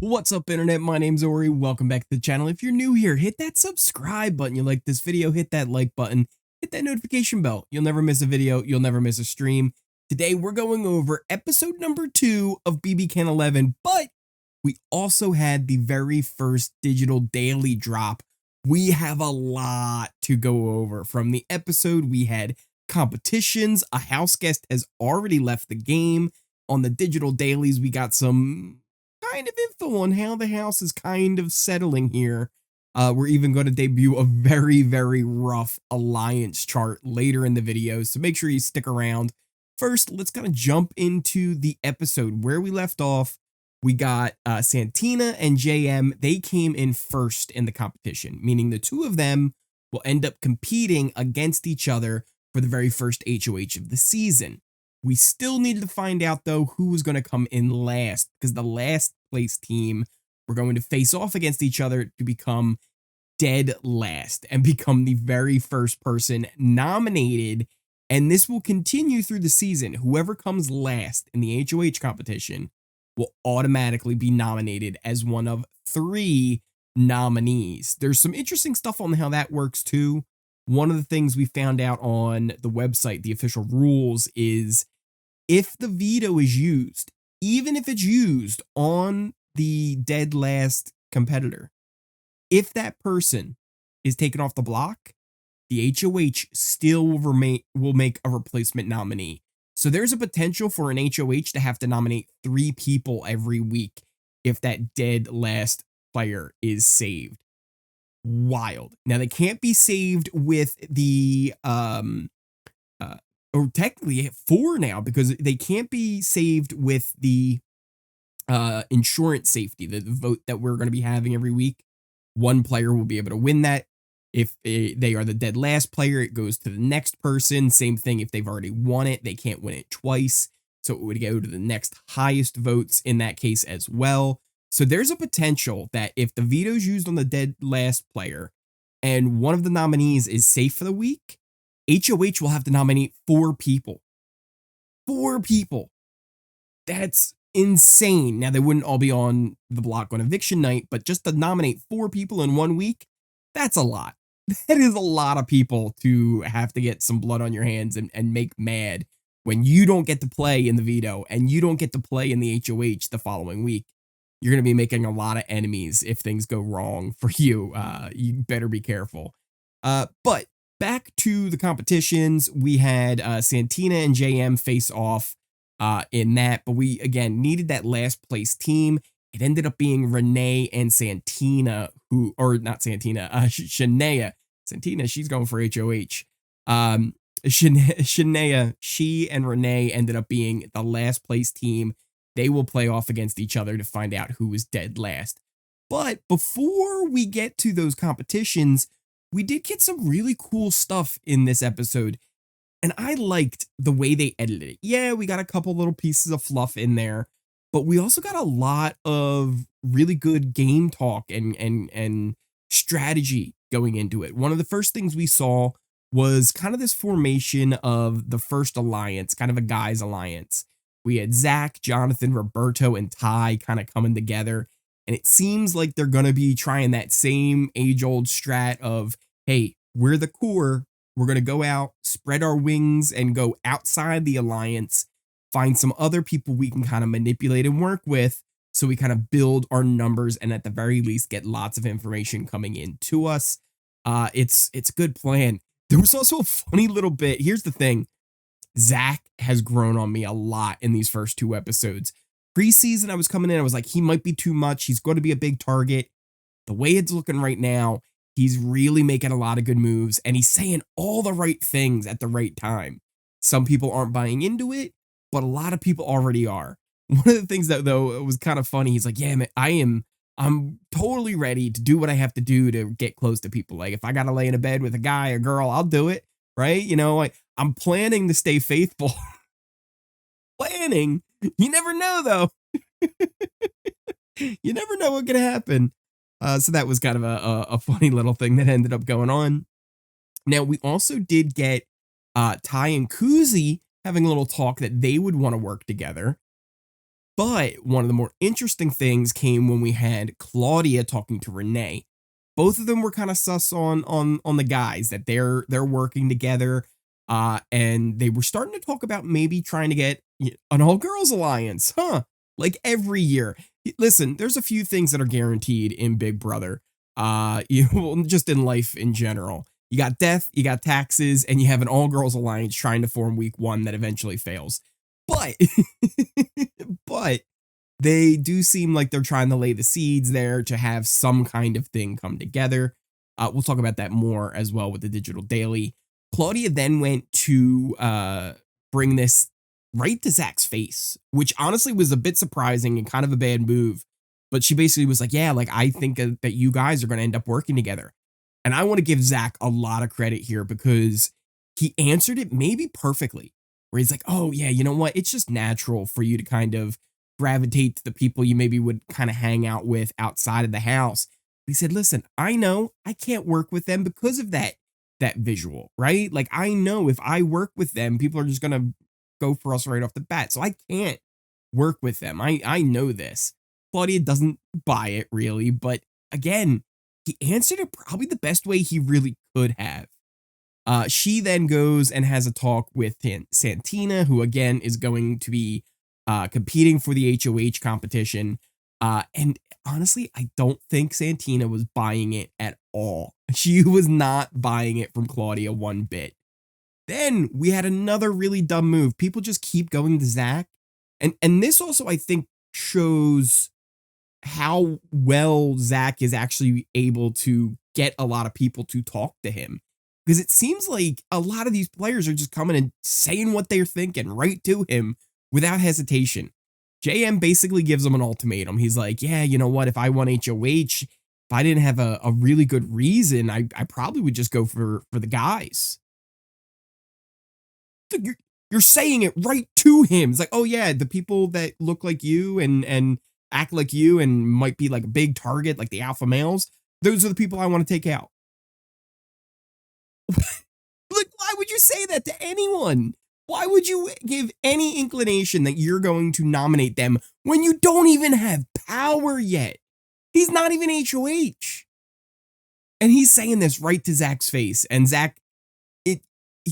What's up, internet? My name's Ori. Welcome back to the channel. If you're new here, hit that subscribe button. You like this video, hit that like button, hit that notification bell. You'll never miss a video. You'll never miss a stream. Today, we're going over episode number 2 of BBCan11, but we also had the very first digital daily drop. We have a lot to go over. From the episode, we had competitions. A house guest has already left the game. On the digital dailies, we got some kind of info on how the house is kind of settling here. We're even going to debut a very, very rough alliance chart later in the video, so make sure you stick around. First, let's kind of jump into the episode where we left off. We got Santina and JM. They came in first in the competition, meaning the two of them will end up competing against each other for the very first HOH of the season. We still needed to find out, though, who was going to come in last, because the last place team were going to face off against each other to become dead last and become the very first person nominated. And this will continue through the season. Whoever comes last in the HOH competition will automatically be nominated as one of 3 nominees. There's some interesting stuff on how that works, too. One of the things we found out on the website, the official rules, is if the veto is used, even if it's used on the dead last competitor, if that person is taken off the block, the HOH still will make a replacement nominee. So there's a potential for an HOH to have to nominate 3 people every week if that dead last player is saved. Wild. Now, they can't be saved with the or technically 4 now, because they can't be saved with the insurance safety, the vote that we're going to be having every week. One player will be able to win that. If they are the dead last player, it goes to the next person. Same thing if they've already won it, they can't win it twice. So it would go to the next highest votes in that case as well. So there's a potential that if the veto is used on the dead last player and one of the nominees is safe for the week, HOH will have to nominate 4 people. 4 people. That's insane. Now, they wouldn't all be on the block on eviction night, but just to nominate 4 people in 1 week, that's a lot. That is a lot of people to have to get some blood on your hands and make mad when you don't get to play in the veto and you don't get to play in the HOH the following week. You're going to be making a lot of enemies if things go wrong for you. You better be careful. But back to the competitions, we had Santina and JM face off in that, but we, again, needed that last place team. It ended up being Renee and Santina, Shania. Santina, she's going for HOH. Shania, she and Renee ended up being the last place team. They will play off against each other to find out who is dead last. But before we get to those competitions, we did get some really cool stuff in this episode, and I liked the way they edited it. Yeah, we got a couple little pieces of fluff in there, but we also got a lot of really good game talk and strategy going into it. One of the first things we saw was kind of this formation of the first alliance, kind of a guys alliance. We had Zach, Jonathan, Roberto, and Ty kind of coming together. And it seems like they're going to be trying that same age-old strat of, hey, we're the core. We're going to go out, spread our wings, and go outside the alliance, find some other people we can kind of manipulate and work with, so we kind of build our numbers and at the very least get lots of information coming in to us. It's a good plan. There was also a funny little bit. Here's the thing. Zach has grown on me a lot in these first 2 episodes. Preseason, I was coming in, I was like, he might be too much. He's going to be a big target. The way it's looking right now, he's really making a lot of good moves, and he's saying all the right things at the right time. Some people aren't buying into it, but a lot of people already are. One of the things that, though, was kind of funny, he's like, yeah, man, I'm totally ready to do what I have to do to get close to people. Like, if I got to lay in a bed with a guy or girl, I'll do it, right? You know, I'm planning to stay faithful. Planning? You never know, though. You never know what could happen. So that was kind of a funny little thing that ended up going on. Now, we also did get Ty and Kuzi having a little talk that they would want to work together. But one of the more interesting things came when we had Claudia talking to Renee. Both of them were kind of sus on the guys that they're working together, and they were starting to talk about maybe trying to get an all girls alliance, huh? Like every year. Listen, there's a few things that are guaranteed in Big Brother, just in life in general. You got death, you got taxes, and you have an all girls alliance trying to form week 1 that eventually fails. But but they do seem like they're trying to lay the seeds there to have some kind of thing come together. We'll talk about that more as well with the digital daily. Claudia then went to bring this right to Zach's face, which honestly was a bit surprising and kind of a bad move. But she basically was like, yeah, like I think that you guys are going to end up working together. And I want to give Zach a lot of credit here because he answered it maybe perfectly, where he's like, oh, yeah, you know what? It's just natural for you to kind of gravitate to the people you maybe would kind of hang out with outside of the house. He said, listen, I know I can't work with them because of that visual, right? Like I know if I work with them, people are just going to go for us right off the bat. So I can't work with them. I know this. Claudia doesn't buy it really, but again, he answered it probably the best way he really could have. She then goes and has a talk with Santina, who again is going to be competing for the HOH competition. And honestly, I don't think Santina was buying it at all. She was not buying it from Claudia one bit. Then we had another really dumb move. People just keep going to Zach. And this also, I think, shows how well Zach is actually able to get a lot of people to talk to him. Because it seems like a lot of these players are just coming and saying what they're thinking right to him without hesitation. JM basically gives him an ultimatum. He's like, yeah, you know what? If I won HOH, if I didn't have a really good reason, I probably would just go for the guys. You're saying it right to him. It's like, oh yeah, the people that look like you and act like you and might be like a big target, like the alpha males, those are the people I want to take out. Like, why would you say that to anyone? Why would you give any inclination that you're going to nominate them when you don't even have power yet? He's not even HOH. And he's saying this right to Zach's face. And Zach, he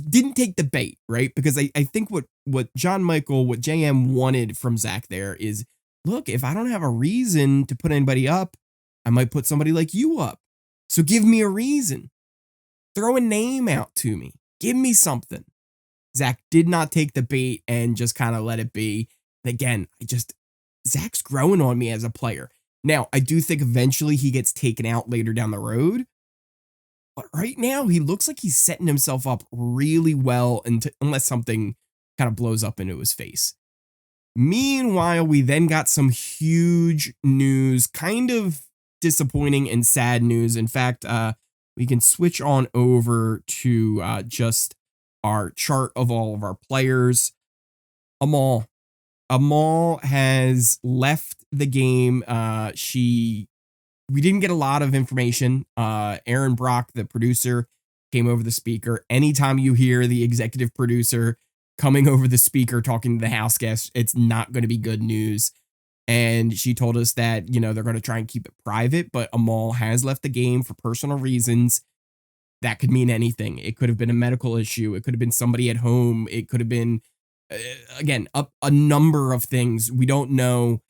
didn't take the bait, right? Because I think what John Michael, what JM wanted from Zach there is, look, if I don't have a reason to put anybody up, I might put somebody like you up. So give me a reason. Throw a name out to me. Give me something. Zach did not take the bait and just kind of let it be. And again, Zach's growing on me as a player. Now, I do think eventually he gets taken out later down the road. But right now, he looks like he's setting himself up really well unless something kind of blows up into his face. Meanwhile, we then got some huge news, kind of disappointing and sad news. In fact, we can switch on over to just our chart of all of our players. Amal has left the game. We didn't get a lot of information. Aaron Brock, the producer, came over the speaker. Anytime you hear the executive producer coming over the speaker talking to the house guests, it's not going to be good news. And she told us that, they're going to try and keep it private, but Amal has left the game for personal reasons. That could mean anything. It could have been a medical issue. It could have been somebody at home. It could have been, again, a number of things. We don't know.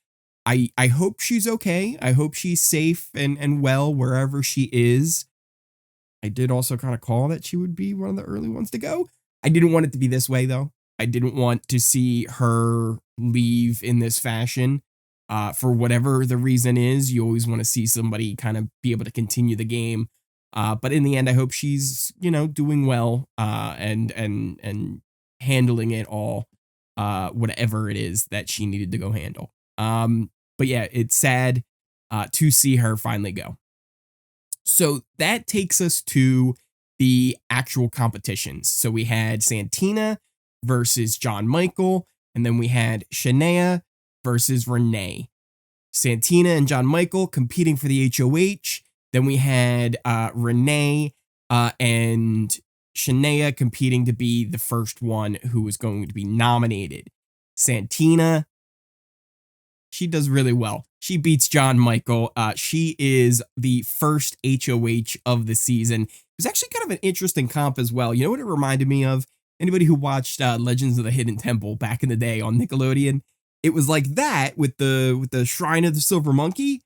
I hope she's okay. I hope she's safe and well wherever she is. I did also kind of call that she would be one of the early ones to go. I didn't want it to be this way, though. I didn't want to see her leave in this fashion. For whatever the reason is, you always want to see somebody kind of be able to continue the game. But in the end, I hope she's, doing well and handling it all, whatever it is that she needed to go handle. But yeah, it's sad to see her finally go. So that takes us to the actual competitions. So we had Santina versus John Michael, and then we had Shania versus Renee. Santina and John Michael competing for the HOH. Then we had Renee and Shania competing to be the first one who was going to be nominated. Santina She does really well. She beats John Michael. She is the first HOH of the season. It was actually kind of an interesting comp as well. You know what it reminded me of? Anybody who watched Legends of the Hidden Temple back in the day on Nickelodeon, it was like that with the Shrine of the Silver Monkey,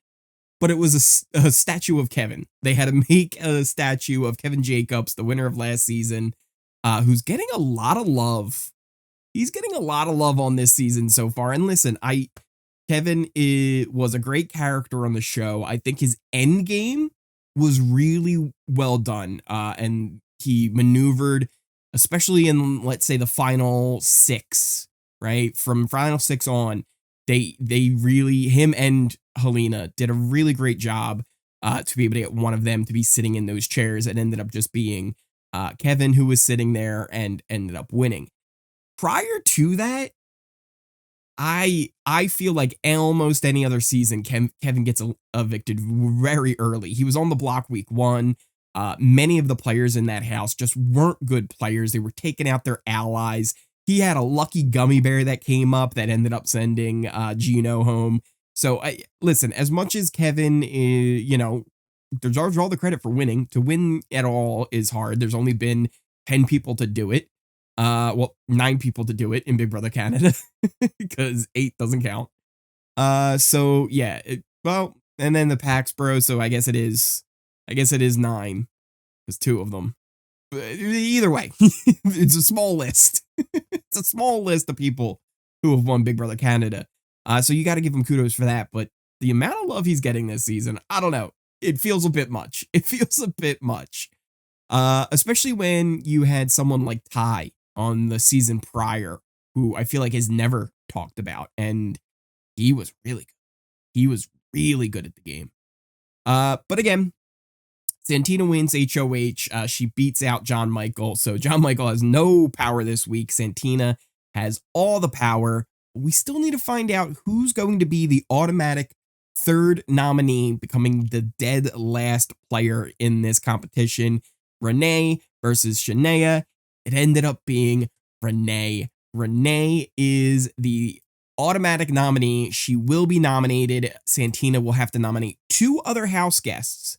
but it was a statue of Kevin. They had to make a statue of Kevin Jacobs, the winner of last season, who's getting a lot of love. He's getting a lot of love on this season so far. And listen, Kevin was a great character on the show. I think his end game was really well done. And he maneuvered, especially in, let's say, the final 6, right? From final 6 on, they really, him and Helena did a really great job to be able to get one of them to be sitting in those chairs. It ended up just being Kevin who was sitting there and ended up winning. Prior to that, I feel like almost any other season, Kevin gets evicted very early. He was on the block week 1. Many of the players in that house just weren't good players. They were taking out their allies. He had a lucky gummy bear that came up that ended up sending Gino home. So listen, as much as Kevin is, deserves all the credit for winning. To win at all is hard. There's only been 10 people to do it. 9 people to do it in Big Brother Canada because 8 doesn't count. So yeah, and then the PAX Bro. So I guess it is 9 because 2 of them. But either way, it's a small list. It's a small list of people who have won Big Brother Canada. So you got to give him kudos for that. But the amount of love he's getting this season, I don't know. It feels a bit much. Especially when you had someone like Ty on the season prior, who I feel like is never talked about, and he was really good. He was really good at the game. But again, Santina wins HOH. She beats out John Michael. So John Michael has no power this week. Santina has all the power. We still need to find out who's going to be the automatic 3rd nominee, becoming the dead last player in this competition. Renee versus Shania. It ended up being Renee. Renee is the automatic nominee. She will be nominated. Santina will have to nominate 2 other house guests.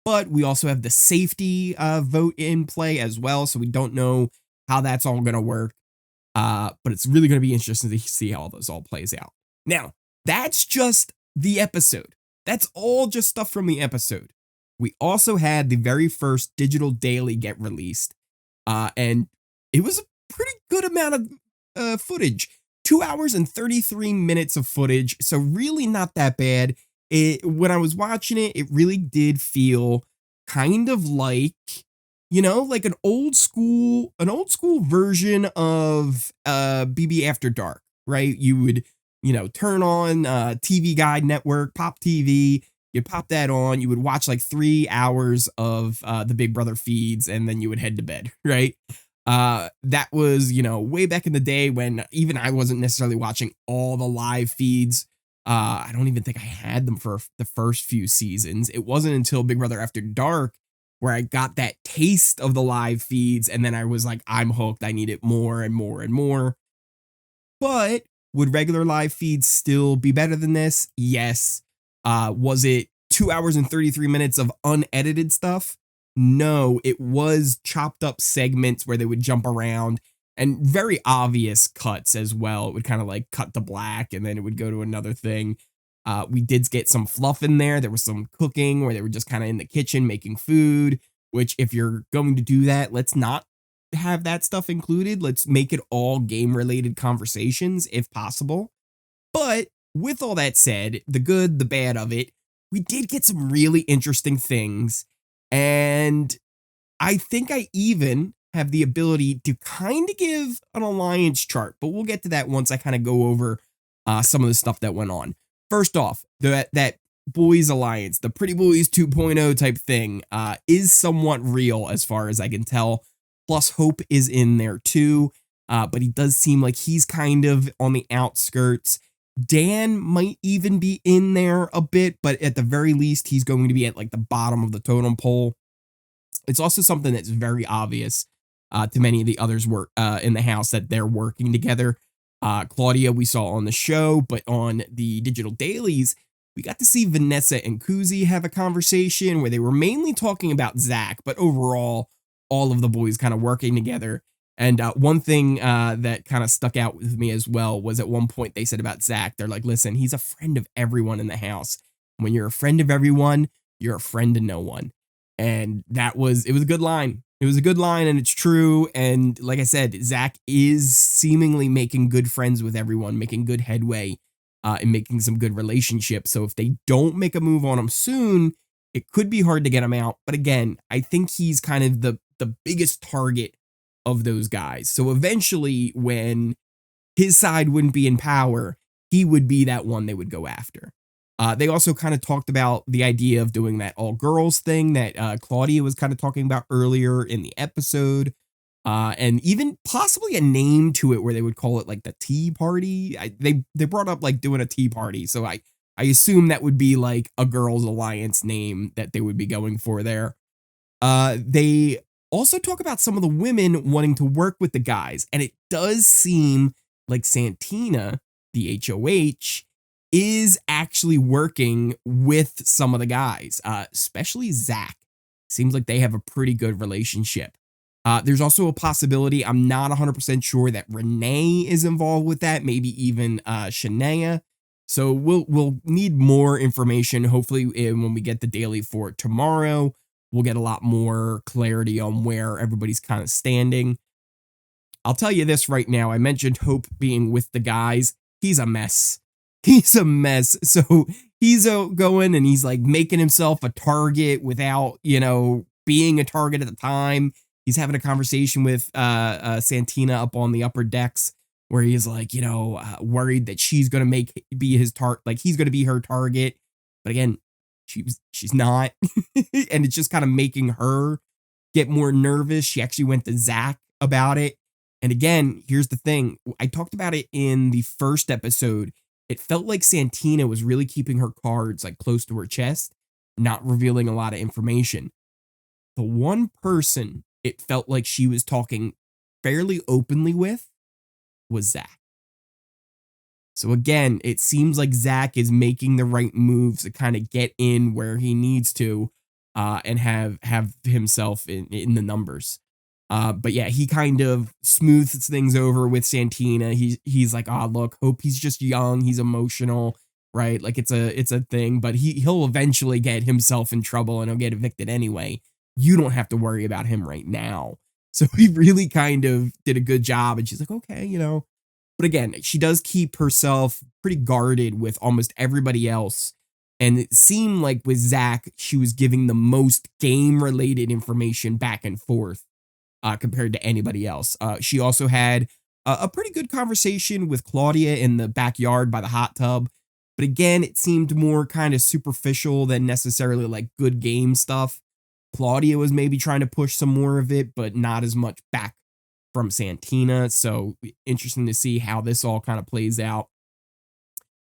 But we also have the safety vote in play as well. So we don't know how that's all going to work. But it's really going to be interesting to see how this all plays out. Now, that's just the episode. That's all just stuff from the episode. We also had the very first digital daily get released. And it was a pretty good amount of footage. 2 hours and 33 minutes of footage. So really not that bad. When I was watching it, it really did feel kind of like, like an old school version of BB After Dark, right? You would, turn on TV Guide Network, Pop TV. You'd pop that on, you would watch like 3 hours of the Big Brother feeds, and then you would head to bed, right? That was, way back in the day when even I wasn't necessarily watching all the live feeds. I don't even think I had them for the first few seasons. It wasn't until Big Brother After Dark where I got that taste of the live feeds, and then I was like, I'm hooked. I need it more and more and more. But would regular live feeds still be better than this? Yes. Was it 2 hours and 33 minutes of unedited stuff? No, it was chopped up segments where they would jump around and very obvious cuts as well. It would kind of like cut to black and then it would go to another thing. We did get some fluff in there. There was some cooking where they were just kind of in the kitchen making food, which if you're going to do that, let's not have that stuff included. Let's make it all game related conversations if possible. But with all that said, the good, the bad of it, we did get some really interesting things. And I think I even have the ability to kind of give an alliance chart, but we'll get to that once I kind of go over some of the stuff that went on. First off, that boys alliance, the Pretty Boys 2.0 type thing, is somewhat real as far as I can tell. Plus Hope is in there too, but he does seem like he's kind of on the outskirts. Dan might even be in there a bit, but at the very least, he's going to be at like the bottom of the totem pole. It's also something that's very obvious to many of the others in the house that they're working together. Claudia we saw on the show, but on the digital dailies, we got to see Vanessa and Kuzi have a conversation where they were mainly talking about Zach, but overall, all of the boys kind of working together. And one thing that kind of stuck out with me as well was at one point they said about Zach, they're like, listen, he's a friend of everyone in the house. When you're a friend of everyone, you're a friend to no one. And it was a good line. It was a good line and it's true. And like I said, Zach is seemingly making good friends with everyone, making good headway and making some good relationships. So if they don't make a move on him soon, it could be hard to get him out. But again, I think he's kind of the biggest target of those guys. So eventually, when his side wouldn't be in power, he would be that one they would go after. They also kind of talked about the idea of doing that all girls thing that Claudia was kind of talking about earlier in the episode. And even possibly a name to it where they would call it like the tea party. They brought up like doing a tea party. So I assume that would be like a girls alliance name that they would be going for there. They also talk about some of the women wanting to work with the guys. And it does seem like Santina, the HOH, is actually working with some of the guys, especially Zach. Seems like they have a pretty good relationship. There's also a possibility, I'm not 100% sure, that Renee is involved with that, maybe even Shania. So we'll need more information. Hopefully when we get the daily for tomorrow, we'll get a lot more clarity on where everybody's kind of standing. I'll tell you this right now. I mentioned Hope being with the guys. He's a mess. He's a mess. So he's going and he's like making himself a target without, being a target at the time. He's having a conversation with Santina up on the upper decks where he's like, worried that she's going to be his target, like he's going to be her target. But again, she's not. And it's just kind of making her get more nervous. She actually went to Zach about it. And again, here's the thing. I talked about it in the first episode. It felt like Santina was really keeping her cards like close to her chest, not revealing a lot of information. The one person it felt like she was talking fairly openly with was Zach. So again, it seems like Zach is making the right moves to kind of get in where he needs to and have himself in the numbers. But yeah, he kind of smooths things over with Santina. He's like, look, Hope, he's just young. He's emotional, right? Like it's a thing, but he'll eventually get himself in trouble and he'll get evicted anyway. You don't have to worry about him right now. So he really kind of did a good job. And she's like, okay, But again, she does keep herself pretty guarded with almost everybody else. And it seemed like with Zach, she was giving the most game-related information back and forth compared to anybody else. She also had a pretty good conversation with Claudia in the backyard by the hot tub. But again, it seemed more kind of superficial than necessarily like good game stuff. Claudia was maybe trying to push some more of it, but not as much back from Santina. So interesting to see how this all kind of plays out.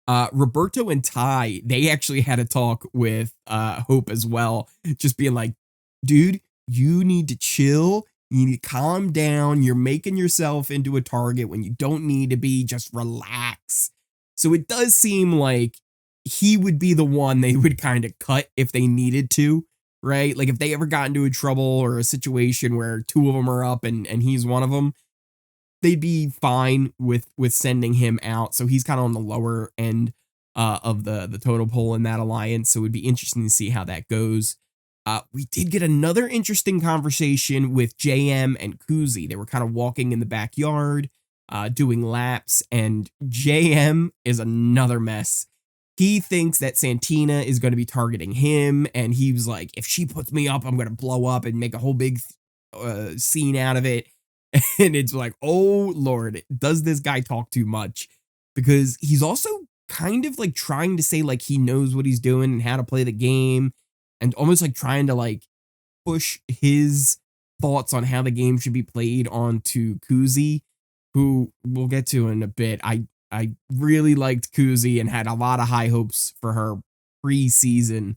Roberto and Ty, they actually had a talk with Hope as well, just being like, dude, you need to chill. You need to calm down. You're making yourself into a target when you don't need to be. Just relax. So it does seem like he would be the one they would kind of cut if they needed to, right? Like if they ever got into a trouble or a situation where two of them are up and he's one of them, they'd be fine with sending him out. So he's kind of on the lower end of the total poll in that alliance. So it'd be interesting to see how that goes. We did get another interesting conversation with JM and Kuzi. They were kind of walking in the backyard, doing laps, and JM is another mess. He thinks that Santina is going to be targeting him, and he was like, if she puts me up, I'm going to blow up and make a whole big scene out of it. And it's like, oh, Lord, does this guy talk too much? Because he's also kind of like trying to say like he knows what he's doing and how to play the game, and almost like trying to like push his thoughts on how the game should be played onto Kuzi, who we'll get to in a bit. I really liked Kuzi and had a lot of high hopes for her pre-season.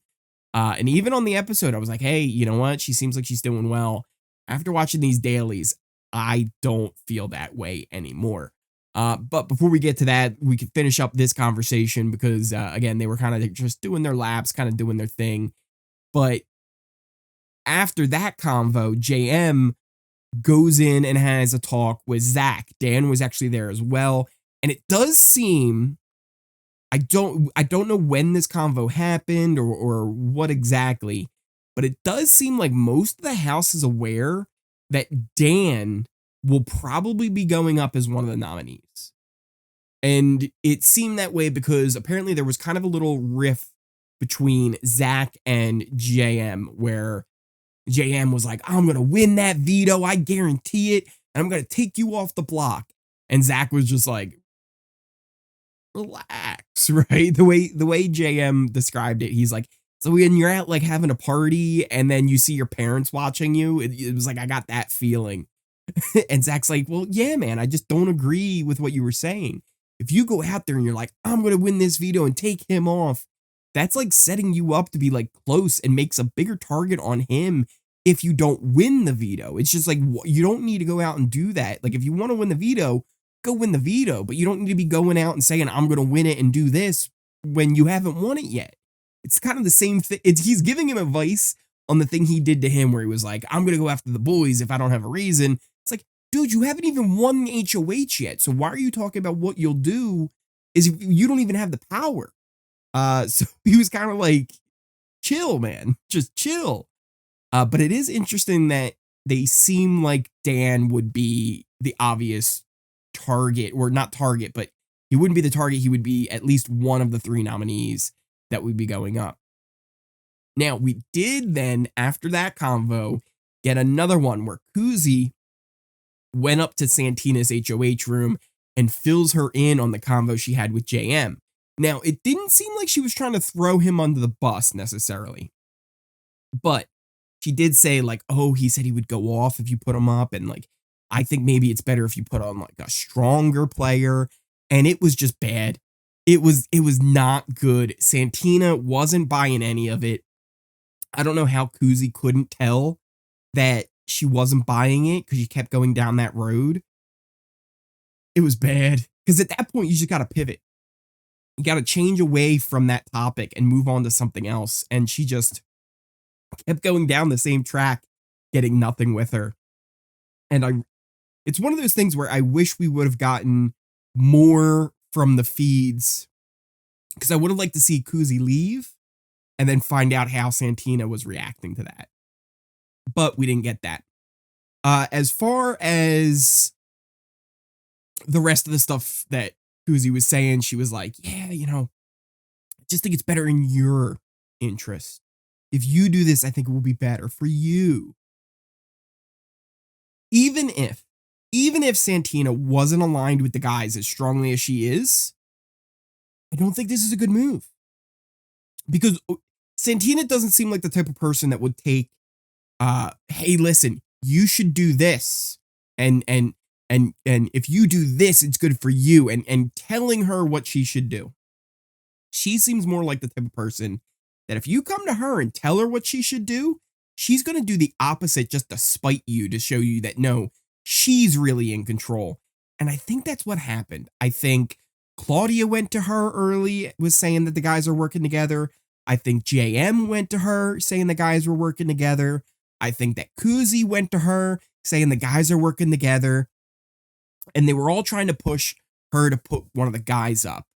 And even on the episode, I was like, hey, you know what? She seems like she's doing well. After watching these dailies, I don't feel that way anymore. But before we get to that, we could finish up this conversation because, again, they were kind of just doing their laps, kind of doing their thing. But after that convo, JM goes in and has a talk with Zach. Dan was actually there as well. And it does seem, I don't know when this convo happened or what exactly, but it does seem like most of the house is aware that Dan will probably be going up as one of the nominees. And it seemed that way because apparently there was kind of a little riff between Zach and JM where JM was like, I'm going to win that veto. I guarantee it. And I'm going to take you off the block. And Zach was just like, relax, right? The way JM described it, he's like, so when you're out like having a party and then you see your parents watching you, it was like, I got that feeling. And Zach's like, well, yeah, man, I just don't agree with what you were saying. If you go out there and you're like, I'm going to win this veto and take him off, that's like setting you up to be like close and makes a bigger target on him if you don't win the veto. It's just like, you don't need to go out and do that. Like, if you want to win the veto, go win the veto, but you don't need to be going out and saying, I'm going to win it and do this when you haven't won it yet. It's kind of the same thing. He's giving him advice on the thing he did to him where he was like, I'm going to go after the boys if I don't have a reason. It's like, dude, you haven't even won the HOH yet. So why are you talking about what you'll do is if you don't even have the power? So he was kind of like, chill, man, just chill. But it is interesting that they seem like Dan would be the obvious target, or not target, but he wouldn't be the target. He would be at least one of the 3 nominees that would be going up. Now, we did then, after that convo, get another one where Kuzi went up to Santina's HOH room and fills her in on the convo she had with JM. Now, it didn't seem like she was trying to throw him under the bus necessarily, but she did say like, oh, he said he would go off if you put him up, and like, I think maybe it's better if you put on like a stronger player. And it was just bad. It was not good. Santina wasn't buying any of it. I don't know how Kuzi couldn't tell that she wasn't buying it because she kept going down that road. It was bad. Because at that point, you just got to pivot. You got to change away from that topic and move on to something else. And she just kept going down the same track, getting nothing with her. And it's one of those things where I wish we would have gotten more from the feeds, because I would have liked to see Kuzi leave and then find out how Santina was reacting to that. But we didn't get that. As far as the rest of the stuff that Kuzi was saying, she was like, yeah, I just think it's better in your interest. If you do this, I think it will be better for you. Even if Santina wasn't aligned with the guys as strongly as she is, I don't think this is a good move. Because Santina doesn't seem like the type of person that would take, hey, listen, you should do this. And if you do this, it's good for you. And telling her what she should do. She seems more like the type of person that if you come to her and tell her what she should do, she's going to do the opposite just to spite you, to show you that, no, she's really in control. And I think that's what happened. I think Claudia went to her early, was saying that the guys are working together. I think JM went to her saying the guys were working together. I think that Kuzi went to her saying the guys are working together. And they were all trying to push her to put one of the guys up.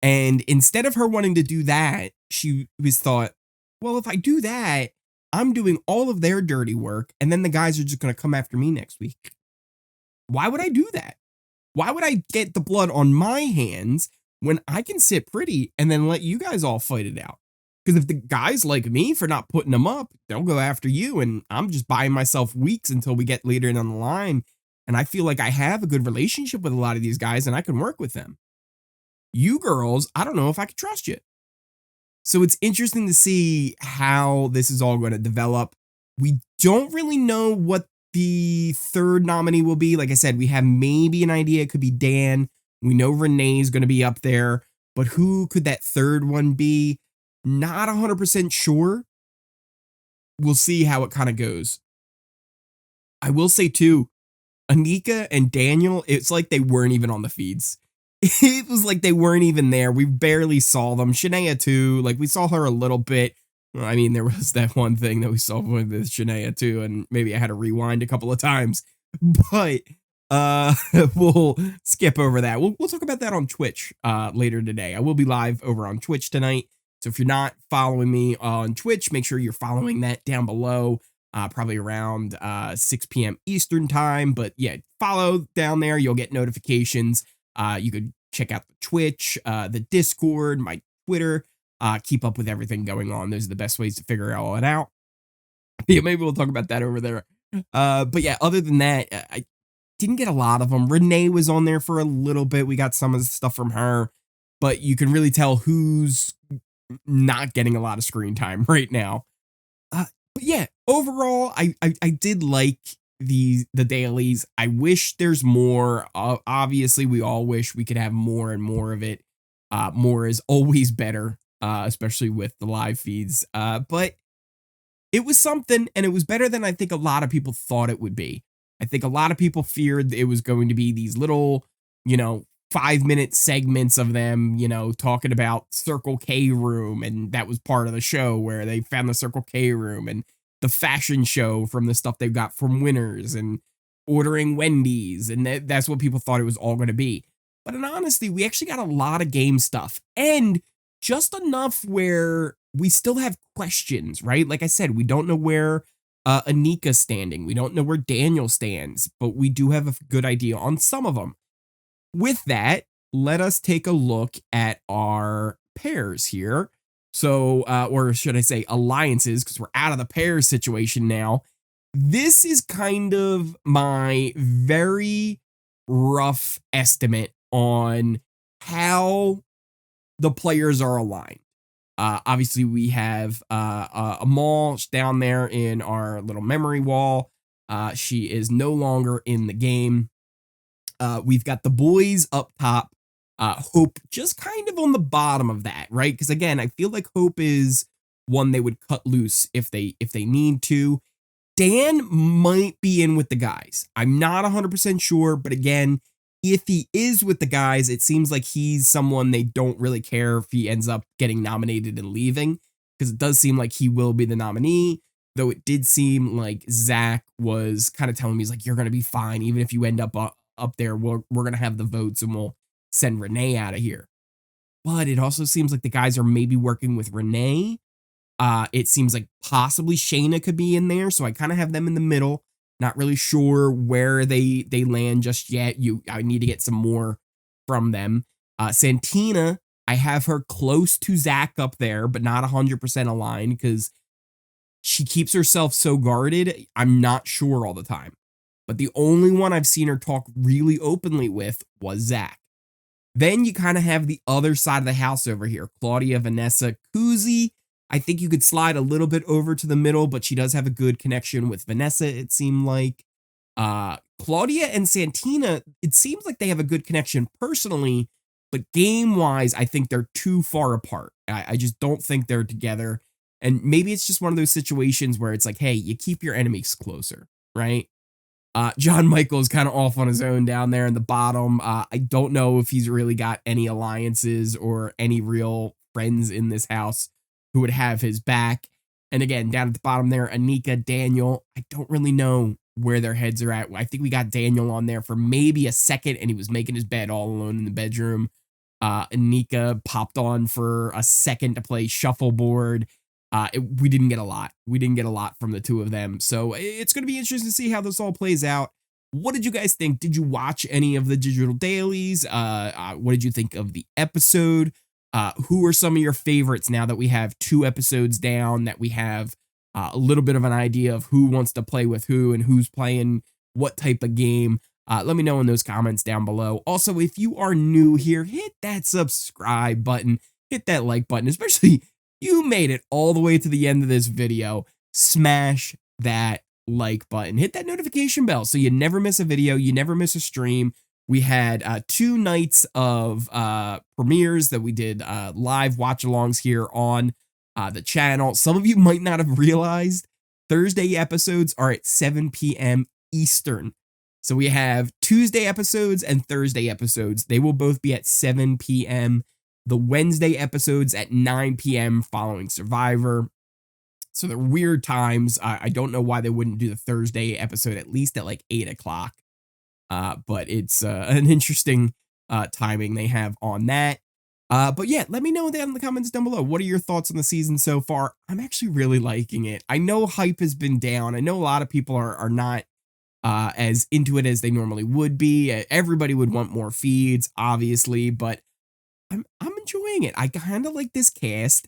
And instead of her wanting to do that, she was thought, well, if I do that, I'm doing all of their dirty work, and then the guys are just going to come after me next week. Why would I do that? Why would I get the blood on my hands when I can sit pretty and then let you guys all fight it out? Because if the guys like me for not putting them up, they'll go after you, and I'm just buying myself weeks until we get later down the line, and I feel like I have a good relationship with a lot of these guys, and I can work with them. You girls, I don't know if I can trust you. So it's interesting to see how this is all going to develop. We don't really know what the third nominee will be. Like I said, we have maybe an idea. It could be Dan. We know Renee's going to be up there. But who could that third one be? Not 100% sure. We'll see how it kind of goes. I will say, too, Anika and Daniel, it's like they weren't even on the feeds. It was like they weren't even there. We barely saw them. Shania too, like we saw her a little bit. Well, I mean, there was that one thing that we saw with Shania too, and maybe I had to rewind a couple of times. But we'll skip over that. We'll talk about that on Twitch later today. I will be live over on Twitch tonight. So if you're not following me on Twitch, make sure you're following that down below. Probably around 6 p.m. Eastern time. But yeah, follow down there. You'll get notifications. You could check out the Twitch, the Discord, my Twitter. Keep up with everything going on. Those are the best ways to figure all it out. Yeah, maybe we'll talk about that over there. But yeah, other than that, I didn't get a lot of them. Renee was on there for a little bit. We got some of the stuff from her, but you can really tell who's not getting a lot of screen time right now. But yeah, overall, I did like the dailies. I wish there's more. Obviously, we all wish we could have more and more of it. More is always better, especially with the live feeds. But it was something, and it was better than I think a lot of people thought it would be. I think a lot of people feared it was going to be these little, 5-minute segments of them, talking about Circle K room, and that was part of the show where they found the Circle K room, and the fashion show from the stuff they've got from Winners, and ordering Wendy's, and that's what people thought it was all going to be. But in honesty, we actually got a lot of game stuff, and just enough where we still have questions, right? Like I said, we don't know where Anika's standing. We don't know where Daniel stands, but we do have a good idea on some of them. With that, let us take a look at our pairs here. So, or should I say alliances, because we're out of the pairs situation now. This is kind of my very rough estimate on how the players are aligned. Obviously, we have Amal down there in our little memory wall. She is no longer in the game. We've got the boys up top. Hope just kind of on the bottom of that, right? Because again, I feel like Hope is one they would cut loose if they need to. Dan might be in with the guys. I'm not 100% sure, but again, if he is with the guys, it seems like he's someone they don't really care if he ends up getting nominated and leaving, because it does seem like he will be the nominee, though it did seem like Zach was kind of telling me, he's like, you're going to be fine. Even if you end up there, we're going to have the votes and we'll send Renee out of here. But it also seems like the guys are maybe working with Renee. It seems like possibly Shayna could be in there, so I kind of have them in the middle. Not really sure where they land just yet. I need to get some more from them. Santina, I have her close to Zach up there, but not 100% aligned because she keeps herself so guarded. I'm not sure all the time. But the only one I've seen her talk really openly with was Zach. Then you kind of have the other side of the house over here. Claudia, Vanessa, Kuzi. I think you could slide a little bit over to the middle, but she does have a good connection with Vanessa, it seemed like. Claudia and Santina, it seems like they have a good connection personally, but game-wise, I think they're too far apart. I just don't think they're together. And maybe it's just one of those situations where it's like, hey, you keep your enemies closer, right? John Michael is kind of off on his own down there in the bottom. I don't know if he's really got any alliances or any real friends in this house who would have his back. And again, down at the bottom there, Anika, Daniel, I don't really know where their heads are at. I think we got Daniel on there for maybe a second, and he was making his bed all alone in the bedroom. Anika popped on for a second to play shuffleboard. We didn't get a lot. We didn't get a lot from the two of them. So it's going to be interesting to see how this all plays out. What did you guys think? Did you watch any of the digital dailies? What did you think of the episode? Who are some of your favorites now that we have 2 episodes down, that we have a little bit of an idea of who wants to play with who and who's playing what type of game? Let me know in those comments down below. Also, if you are new here, hit that subscribe button, hit that like button, especially you made it all the way to the end of this video. Smash that like button, hit that notification bell so you never miss a video, you never miss a stream. We had 2 nights of premieres that we did live watch-alongs here on the channel. Some of you might not have realized Thursday episodes are at 7 p.m. Eastern. So we have Tuesday episodes and Thursday episodes. They will both be at 7 p.m. The Wednesday episodes at 9 p.m. following Survivor. So they're weird times. I don't know why they wouldn't do the Thursday episode at least at like 8 o'clock. But it's an interesting timing they have on that. But yeah, let me know down in the comments down below. What are your thoughts on the season so far? I'm actually really liking it. I know hype has been down. I know a lot of people are not as into it as they normally would be. Everybody would want more feeds, obviously, but I'm enjoying it. I kind of like this cast.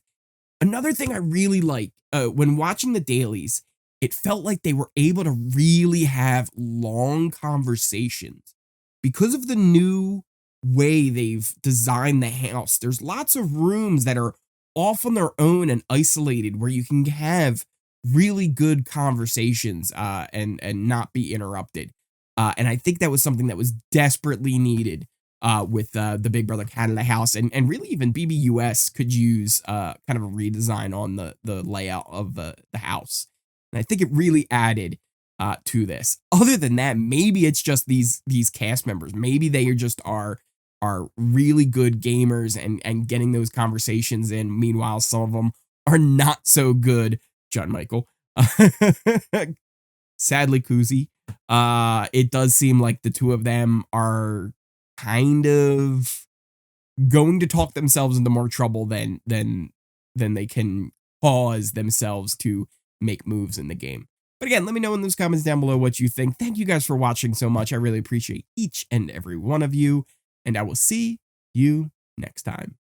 Another thing I really like when watching the dailies, it felt like they were able to really have long conversations because of the new way they've designed the house. There's lots of rooms that are off on their own and isolated where you can have really good conversations and not be interrupted. And I think that was something that was desperately needed with the Big Brother Canada house, and really even BBUS could use kind of a redesign on the layout of the house. And I think it really added to this. Other than that, maybe it's just these cast members. Maybe they just are really good gamers and getting those conversations in. Meanwhile, some of them are not so good. John Michael. Sadly, Kuzi. It does seem like the two of them are kind of going to talk themselves into more trouble than they can cause themselves to make moves in the game. But again, let me know in those comments down below what you think. Thank you guys for watching so much. I really appreciate each and every one of you, and I will see you next time.